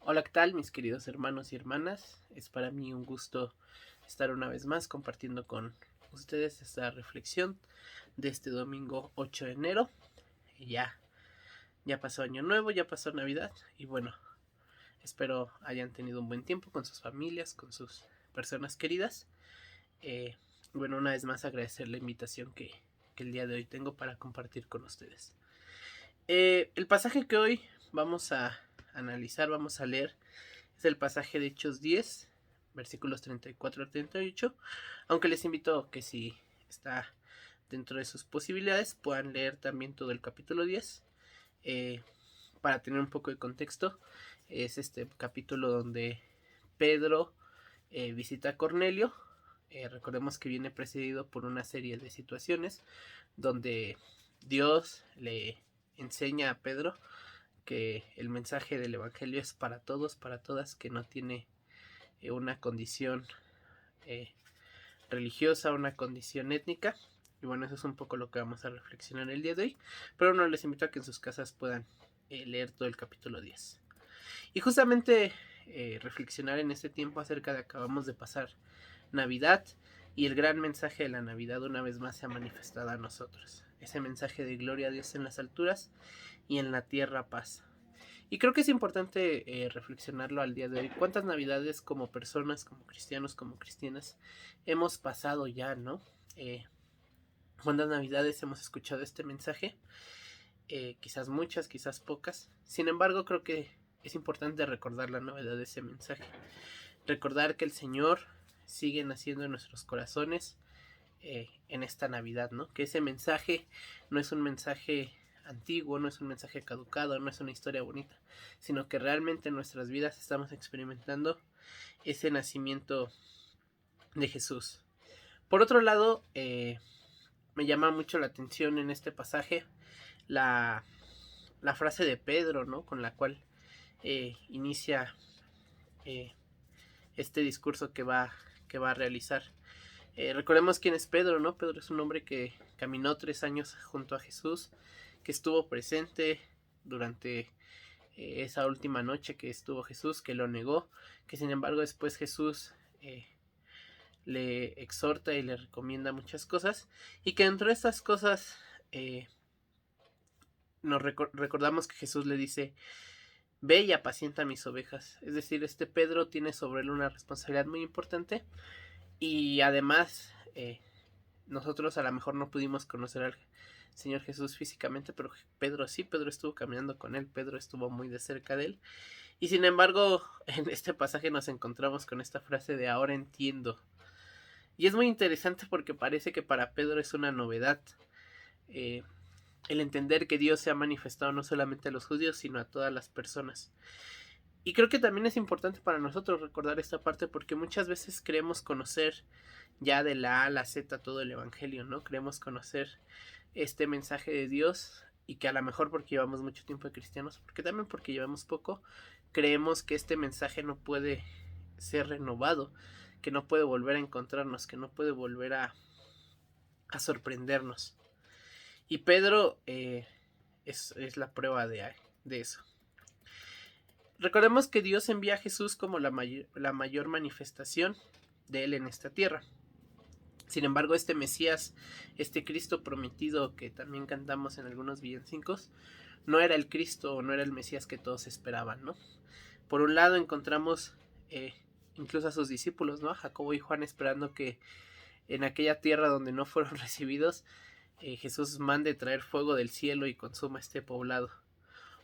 Hola, ¿qué tal, mis queridos hermanos y hermanas? Es para mí un gusto estar una vez más compartiendo con ustedes esta reflexión de este domingo 8 de enero. Ya pasó Año Nuevo, ya pasó Navidad y bueno, espero hayan tenido un buen tiempo con sus familias, con sus personas queridas. Eh, bueno, una vez más agradecer la invitación que el día de hoy tengo para compartir con ustedes. El pasaje que hoy vamos a analizar, vamos a leer, es el pasaje de Hechos 10, versículos 34 al 38, aunque les invito que si está dentro de sus posibilidades puedan leer también todo el capítulo 10. Para tener un poco de contexto, es este capítulo donde Pedro visita a Cornelio. Recordemos que viene precedido por una serie de situaciones donde Dios le enseña a Pedro que el mensaje del Evangelio es para todos, para todas, que no tiene una condición eh, religiosa, una condición étnica. Y bueno, eso es un poco lo que vamos a reflexionar el día de hoy. Pero no, les invito a que en sus casas puedan leer todo el capítulo 10. Y justamente reflexionar en este tiempo acerca de que acabamos de pasar Navidad y el gran mensaje de la Navidad una vez más se ha manifestado a nosotros. Ese mensaje de gloria a Dios en las alturas y en la tierra paz. Y creo que es importante reflexionarlo al día de hoy. ¿Cuántas navidades como personas, como cristianos, como cristianas hemos pasado ya, no? ¿Cuántas navidades hemos escuchado este mensaje? Quizás muchas, quizás pocas. Sin embargo, creo que es importante recordar la novedad de ese mensaje. Recordar que el Señor sigue naciendo en nuestros corazones en esta Navidad, ¿no? Que ese mensaje no es un mensaje antiguo, no es un mensaje caducado, no es una historia bonita, sino que realmente en nuestras vidas estamos experimentando ese nacimiento de Jesús. Por otro lado, me llama mucho la atención en este pasaje la, la frase de Pedro, ¿no? Con la cual inicia eh, este discurso que va a realizar. Recordemos quién es Pedro, ¿no? Pedro es un hombre que caminó 3 años junto a Jesús, que estuvo presente durante esa última noche que estuvo Jesús, que lo negó, que sin embargo después Jesús le exhorta y le recomienda muchas cosas, y que dentro de estas cosas recordamos que Jesús le dice, ve y apacienta mis ovejas. Es decir, este Pedro tiene sobre él una responsabilidad muy importante y además nosotros a lo mejor no pudimos conocer al Señor Jesús físicamente, pero Pedro sí, Pedro estuvo caminando con él, Pedro estuvo muy de cerca de él. Y sin embargo, en este pasaje nos encontramos con esta frase de ahora entiendo. Y es muy interesante porque parece que para Pedro es una novedad eh, el entender que Dios se ha manifestado no solamente a los judíos, sino a todas las personas. Y creo que también es importante para nosotros recordar esta parte porque muchas veces creemos conocer ya de la A a la Z todo el Evangelio, ¿no? Creemos conocer este mensaje de Dios y que a lo mejor porque llevamos mucho tiempo de cristianos, porque también porque llevamos poco, creemos que este mensaje no puede ser renovado, que no puede volver a encontrarnos, que no puede volver a sorprendernos. Y Pedro es la prueba de eso. Recordemos que Dios envía a Jesús como la mayor manifestación de Él en esta tierra. Sin embargo, este Mesías, este Cristo prometido que también cantamos en algunos villancicos, no era el Cristo o no era el Mesías que todos esperaban, ¿no? Por un lado encontramos incluso a sus discípulos, ¿no? A Jacobo y Juan esperando que en aquella tierra donde no fueron recibidos, Jesús mande traer fuego del cielo y consuma este poblado.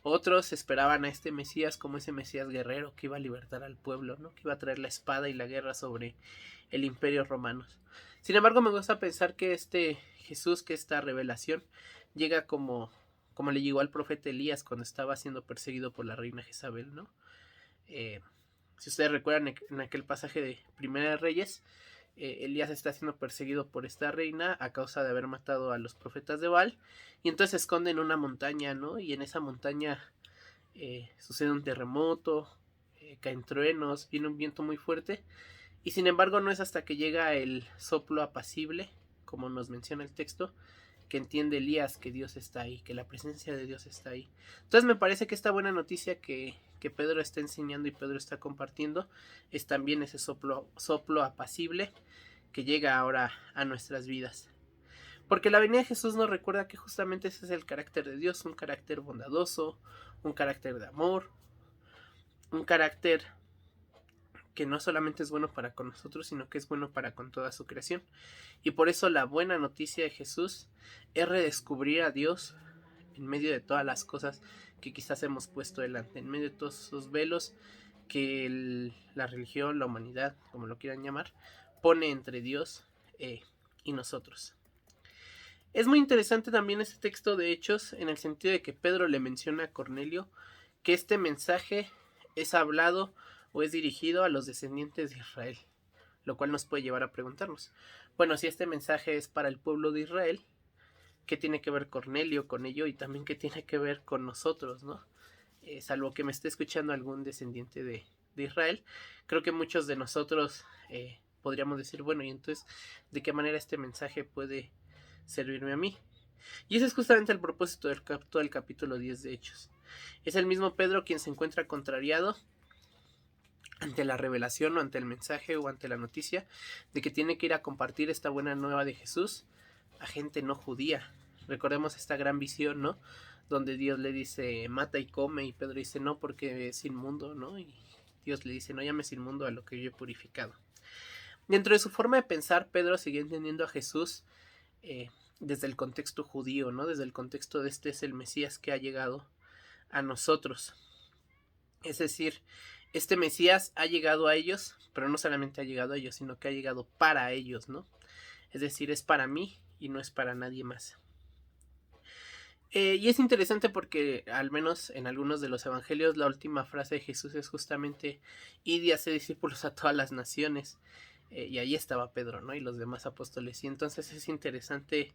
Otros esperaban a este Mesías como ese Mesías guerrero que iba a libertar al pueblo, ¿no? Que iba a traer la espada y la guerra sobre el imperio romano. Sin embargo, me gusta pensar que este Jesús, que esta revelación, llega como le llegó al profeta Elías cuando estaba siendo perseguido por la reina Jezabel, ¿no? Eh, si ustedes recuerdan en aquel pasaje de Primera de Reyes, Elías está siendo perseguido por esta reina a causa de haber matado a los profetas de Baal, y entonces se esconde en una montaña, ¿no? Y en esa montaña sucede un terremoto, caen truenos, viene un viento muy fuerte, y sin embargo no es hasta que llega el soplo apacible, como nos menciona el texto, que entiende Elías que Dios está ahí, que la presencia de Dios está ahí. Entonces me parece que esta buena noticia que Pedro está enseñando y Pedro está compartiendo es también ese soplo apacible que llega ahora a nuestras vidas. Porque la venida de Jesús nos recuerda que justamente ese es el carácter de Dios, un carácter bondadoso, un carácter de amor, un carácter que no solamente es bueno para con nosotros, sino que es bueno para con toda su creación. Y por eso la buena noticia de Jesús es redescubrir a Dios en medio de todas las cosas que quizás hemos puesto delante, en medio de todos esos velos que la religión, la humanidad, como lo quieran llamar, pone entre Dios y nosotros. Es muy interesante también este texto de Hechos en el sentido de que Pedro le menciona a Cornelio que este mensaje es hablado o es dirigido a los descendientes de Israel, lo cual nos puede llevar a preguntarnos, bueno, si este mensaje es para el pueblo de Israel, ¿qué tiene que ver Cornelio con ello y también qué tiene que ver con nosotros, ¿no? Salvo que me esté escuchando algún descendiente de Israel, creo que muchos de nosotros podríamos decir, bueno, y entonces, ¿de qué manera este mensaje puede servirme a mí? Y ese es justamente el propósito del capítulo 10 de Hechos. Es el mismo Pedro quien se encuentra contrariado ante la revelación o ante el mensaje o ante la noticia de que tiene que ir a compartir esta buena nueva de Jesús a gente no judía. Recordemos esta gran visión, ¿no? Donde Dios le dice, mata y come, y Pedro dice, no, porque es inmundo, ¿no? Y Dios le dice, no llames inmundo a lo que yo he purificado. Dentro de su forma de pensar, Pedro sigue entendiendo a Jesús desde el contexto judío, ¿no? Desde el contexto de este es el Mesías que ha llegado a nosotros. Es decir, este Mesías ha llegado a ellos, pero no solamente ha llegado a ellos, sino que ha llegado para ellos, ¿no? Es decir, es para mí y no es para nadie más. Y es interesante porque al menos en algunos de los evangelios la última frase de Jesús es justamente id y haced discípulos a todas las naciones. Y ahí estaba Pedro, ¿no? Y los demás apóstoles. Y entonces es interesante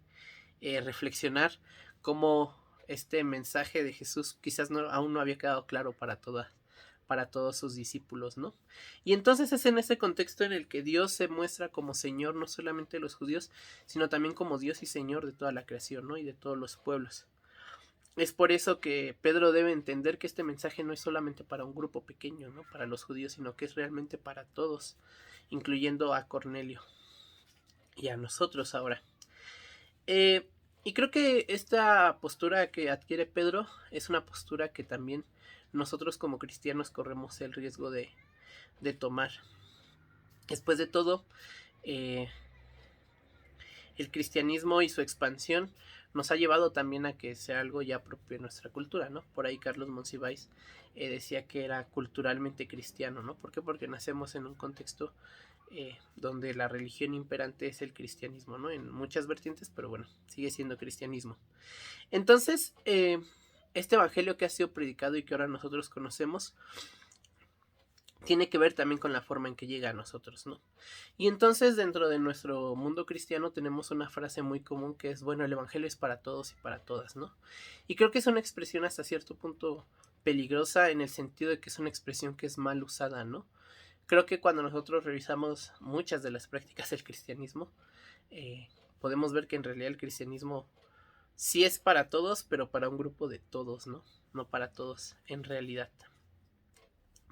reflexionar cómo este mensaje de Jesús quizás aún no había quedado claro para todos sus discípulos, ¿no? Y entonces es en ese contexto en el que Dios se muestra como Señor no solamente de los judíos, sino también como Dios y Señor de toda la creación, ¿no? Y de todos los pueblos. Es por eso que Pedro debe entender que este mensaje no es solamente para un grupo pequeño, ¿no? Para los judíos, sino que es realmente para todos, incluyendo a Cornelio y a nosotros ahora. Y creo que esta postura que adquiere Pedro es una postura que también nosotros como cristianos corremos el riesgo de tomar. Después de todo, el cristianismo y su expansión nos ha llevado también a que sea algo ya propio de nuestra cultura, ¿no? Por ahí Carlos Monsiváis decía que era culturalmente cristiano, ¿no? ¿Por qué? Porque nacemos en un contexto donde la religión imperante es el cristianismo, ¿no? En muchas vertientes, pero bueno, sigue siendo cristianismo. Entonces, este evangelio que ha sido predicado y que ahora nosotros conocemos tiene que ver también con la forma en que llega a nosotros, ¿no? Y entonces dentro de nuestro mundo cristiano tenemos una frase muy común que es, bueno, el evangelio es para todos y para todas, ¿no? Y creo que es una expresión hasta cierto punto peligrosa en el sentido de que es una expresión que es mal usada, ¿no? Creo que cuando nosotros revisamos muchas de las prácticas del cristianismo, podemos ver que en realidad el cristianismo sí es para todos, pero para un grupo de todos, ¿no? No para todos en realidad.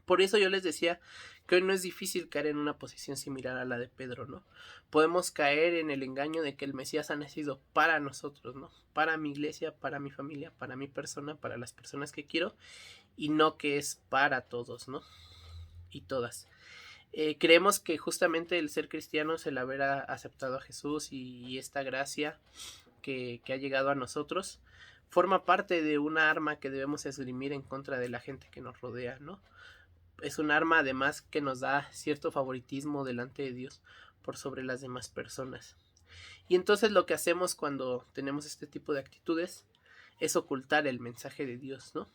Por eso yo les decía que hoy no es difícil caer en una posición similar a la de Pedro, ¿no? Podemos caer en el engaño de que el Mesías ha nacido para nosotros, ¿no? Para mi iglesia, para mi familia, para mi persona, para las personas que quiero, y no que es para todos, ¿no? Y todas. Creemos que justamente el ser cristiano es el haber aceptado a Jesús y esta gracia que ha llegado a nosotros forma parte de una arma que debemos esgrimir en contra de la gente que nos rodea, ¿no? Es un arma además que nos da cierto favoritismo delante de Dios por sobre las demás personas. Y entonces lo que hacemos cuando tenemos este tipo de actitudes es ocultar el mensaje de Dios, ¿no?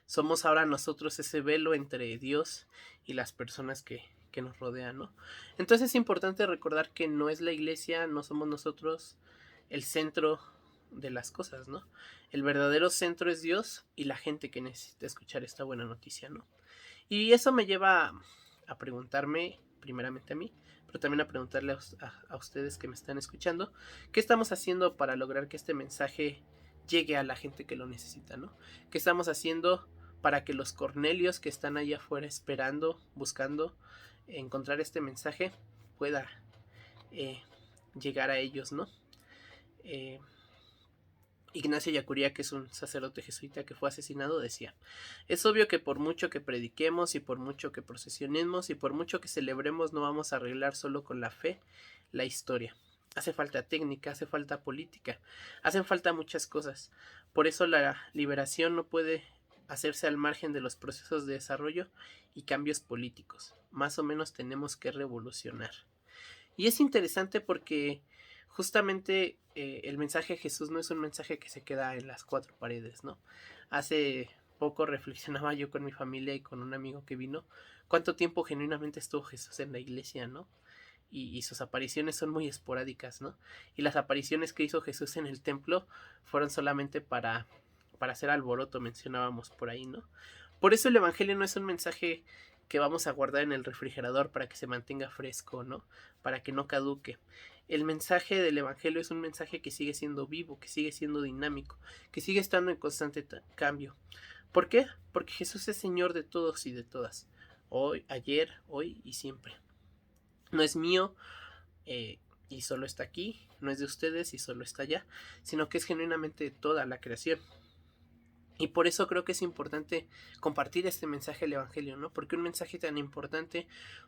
Somos ahora nosotros ese velo entre Dios y las personas que nos rodean, ¿no? Entonces es importante recordar que no es la iglesia, no somos nosotros el centro de las cosas, ¿no? El verdadero centro es Dios y la gente que necesita escuchar esta buena noticia, ¿no? Y eso me lleva a preguntarme, primeramente a mí, pero también a preguntarle a ustedes que me están escuchando, ¿qué estamos haciendo para lograr que este mensaje llegue a la gente que lo necesita, ¿no? ¿Qué estamos haciendo para que los Cornelios que están allá afuera esperando, buscando encontrar este mensaje, pueda llegar a ellos, ¿no? Ignacio Yacuría, que es un sacerdote jesuita que fue asesinado, decía: es obvio que por mucho que prediquemos y por mucho que procesionemos y por mucho que celebremos, no vamos a arreglar solo con la fe la historia. Hace falta técnica, hace falta política, hacen falta muchas cosas. Por eso la liberación no puede hacerse al margen de los procesos de desarrollo y cambios políticos. Más o menos tenemos que revolucionar. Y es interesante porque justamente el mensaje de Jesús no es un mensaje que se queda en las cuatro paredes, ¿no? Hace poco reflexionaba yo con mi familia y con un amigo que vino, cuánto tiempo genuinamente estuvo Jesús en la iglesia, ¿no? Y sus apariciones son muy esporádicas, ¿no? Y las apariciones que hizo Jesús en el templo fueron solamente para hacer alboroto, mencionábamos por ahí, ¿no? Por eso el Evangelio no es un mensaje que vamos a guardar en el refrigerador para que se mantenga fresco, ¿no? Para que no caduque. El mensaje del Evangelio es un mensaje que sigue siendo vivo, que sigue siendo dinámico, que sigue estando en constante cambio. ¿Por qué? Porque Jesús es Señor de todos y de todas. Hoy, ayer, hoy y siempre. No es mío y solo está aquí, no es de ustedes y solo está allá, sino que es genuinamente de toda la creación. Y por eso creo que es importante compartir este mensaje del Evangelio, ¿no? Porque un mensaje tan importante,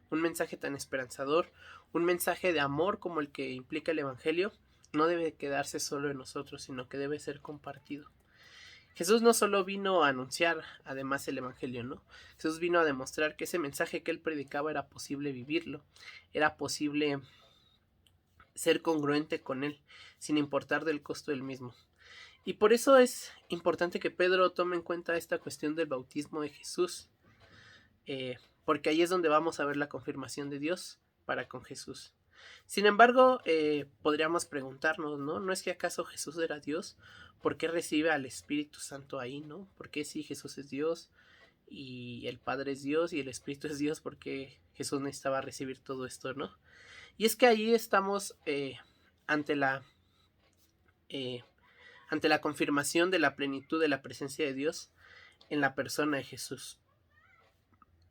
un mensaje tan esperanzador, un mensaje de amor como el que implica el Evangelio, no debe quedarse solo en nosotros, sino que debe ser compartido. Jesús no solo vino a anunciar además el Evangelio, ¿no? Jesús vino a demostrar que ese mensaje que él predicaba era posible vivirlo, era posible ser congruente con él, sin importar del costo del mismo. Y por eso es importante que Pedro tome en cuenta esta cuestión del bautismo de Jesús, porque ahí es donde vamos a ver la confirmación de Dios para con Jesús. Sin embargo, podríamos preguntarnos, ¿no? ¿No es que acaso Jesús era Dios? ¿Por qué recibe al Espíritu Santo ahí, ¿no? ¿Por qué si Jesús es Dios y el Padre es Dios y el Espíritu es Dios, por qué Jesús necesitaba recibir todo esto, ¿no? Y es que ahí estamos ante la confirmación de la plenitud de la presencia de Dios en la persona de Jesús.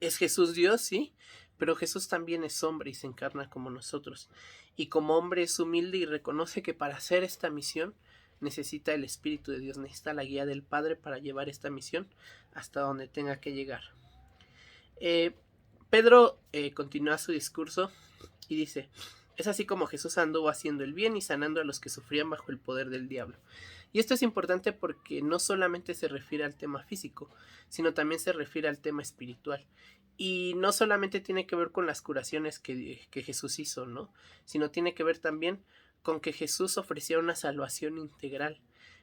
¿Es Jesús Dios? Sí, pero Jesús también es hombre y se encarna como nosotros. Y como hombre es humilde y reconoce que para hacer esta misión necesita el Espíritu de Dios, necesita la guía del Padre para llevar esta misión hasta donde tenga que llegar. Pedro continúa su discurso y dice: es así como Jesús anduvo haciendo el bien y sanando a los que sufrían bajo el poder del diablo. Y esto es importante porque no solamente se refiere al tema físico, sino también se refiere al tema espiritual. Y no solamente tiene que ver con las curaciones que Jesús hizo, ¿no? Sino tiene que ver también con que Jesús ofrecía una salvación integral.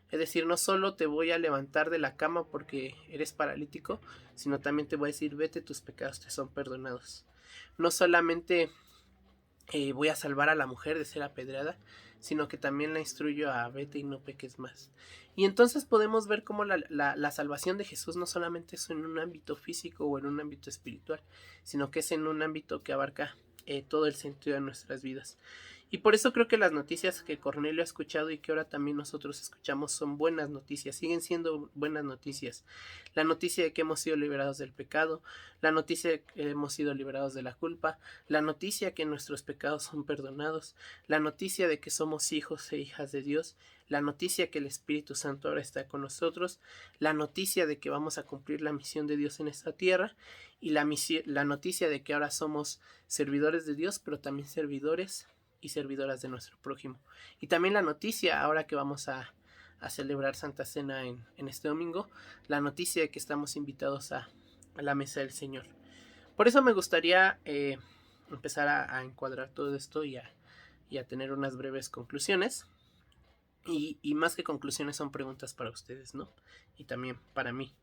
Es decir, no solo te voy a levantar de la cama porque eres paralítico, sino también te voy a decir: vete, tus pecados te son perdonados. No solamente voy a salvar a la mujer de ser apedreada, sino que también la instruyo a: vete y no peques más. Y entonces podemos ver cómo la salvación de Jesús no solamente es en un ámbito físico o en un ámbito espiritual, sino que es en un ámbito que abarca todo el sentido de nuestras vidas. Y por eso creo que las noticias que Cornelio ha escuchado y que ahora también nosotros escuchamos son buenas noticias, siguen siendo buenas noticias. La noticia de que hemos sido liberados del pecado, la noticia de que hemos sido liberados de la culpa, la noticia de que nuestros pecados son perdonados, la noticia de que somos hijos e hijas de Dios, la noticia de que el Espíritu Santo ahora está con nosotros, la noticia de que vamos a cumplir la misión de Dios en esta tierra y la noticia de que ahora somos servidores de Dios, pero también servidores y servidoras de nuestro prójimo. Y también la noticia, ahora que vamos a celebrar Santa Cena en este domingo, la noticia de que estamos invitados a la mesa del Señor. Por eso me gustaría empezar a encuadrar todo esto y a tener unas breves conclusiones. Y más que conclusiones son preguntas para ustedes, ¿no? Y también para mí.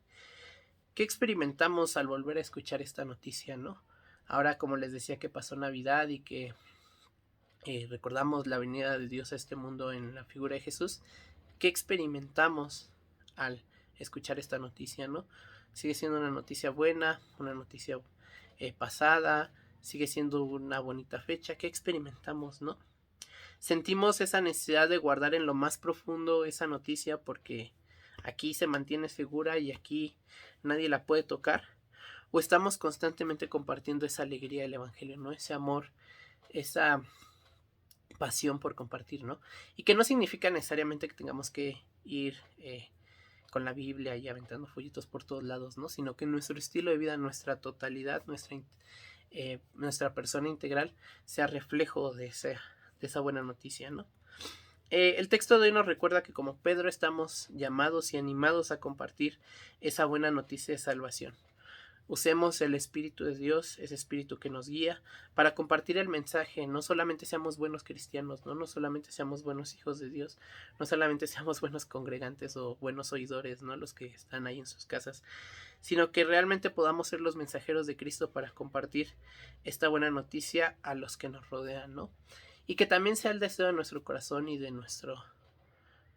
¿Qué experimentamos al volver a escuchar esta noticia, no? Ahora, como les decía, que pasó Navidad y que recordamos la venida de Dios a este mundo en la figura de Jesús, ¿qué experimentamos al escuchar esta noticia, no? Sigue siendo una noticia buena, una noticia pasada, sigue siendo una bonita fecha. ¿Qué experimentamos, no? Sentimos esa necesidad de guardar en lo más profundo esa noticia porque aquí se mantiene segura y aquí nadie la puede tocar, o estamos constantemente compartiendo esa alegría del evangelio, ¿no? Ese amor, esa pasión por compartir, ¿no? Y que no significa necesariamente que tengamos que ir con la Biblia y aventando folletos por todos lados, ¿no? Sino que nuestro estilo de vida, nuestra totalidad, nuestra persona integral sea reflejo de esa buena noticia, ¿no? El texto de hoy nos recuerda que como Pedro estamos llamados y animados a compartir esa buena noticia de salvación. Usemos el Espíritu de Dios, ese Espíritu que nos guía, para compartir el mensaje. No solamente seamos buenos cristianos, no solamente seamos buenos hijos de Dios, no solamente seamos buenos congregantes o buenos oidores, ¿no? Los que están ahí en sus casas, sino que realmente podamos ser los mensajeros de Cristo para compartir esta buena noticia a los que nos rodean, ¿no? Y que también sea el deseo de nuestro corazón y de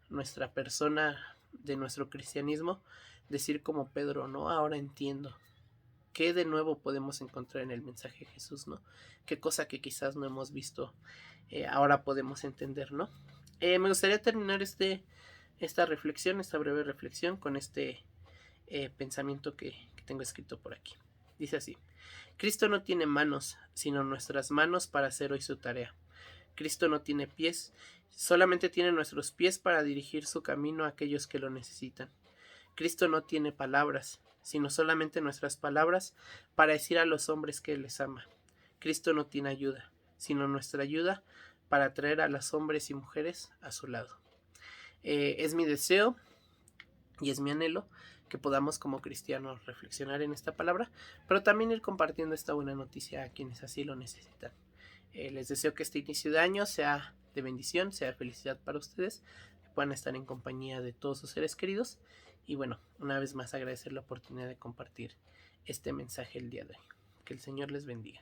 nuestra persona, de nuestro cristianismo, decir como Pedro, ¿no? Ahora entiendo. ¿Qué de nuevo podemos encontrar en el mensaje de Jesús, ¿no? Qué cosa que quizás no hemos visto, ahora podemos entender, ¿no? Me gustaría terminar esta reflexión, esta breve reflexión, con este pensamiento que tengo escrito por aquí. Dice así: Cristo no tiene manos, sino nuestras manos para hacer hoy su tarea. Cristo no tiene pies, solamente tiene nuestros pies para dirigir su camino a aquellos que lo necesitan. Cristo no tiene palabras, sino solamente nuestras palabras para decir a los hombres que Él les ama. Cristo no tiene ayuda, sino nuestra ayuda para atraer a los hombres y mujeres a su lado. Es mi deseo y es mi anhelo que podamos como cristianos reflexionar en esta palabra, pero también ir compartiendo esta buena noticia a quienes así lo necesitan. Les deseo que este inicio de año sea de bendición, sea de felicidad para ustedes, que puedan estar en compañía de todos sus seres queridos. Y bueno, una vez más agradecer la oportunidad de compartir este mensaje el día de hoy. Que el Señor les bendiga.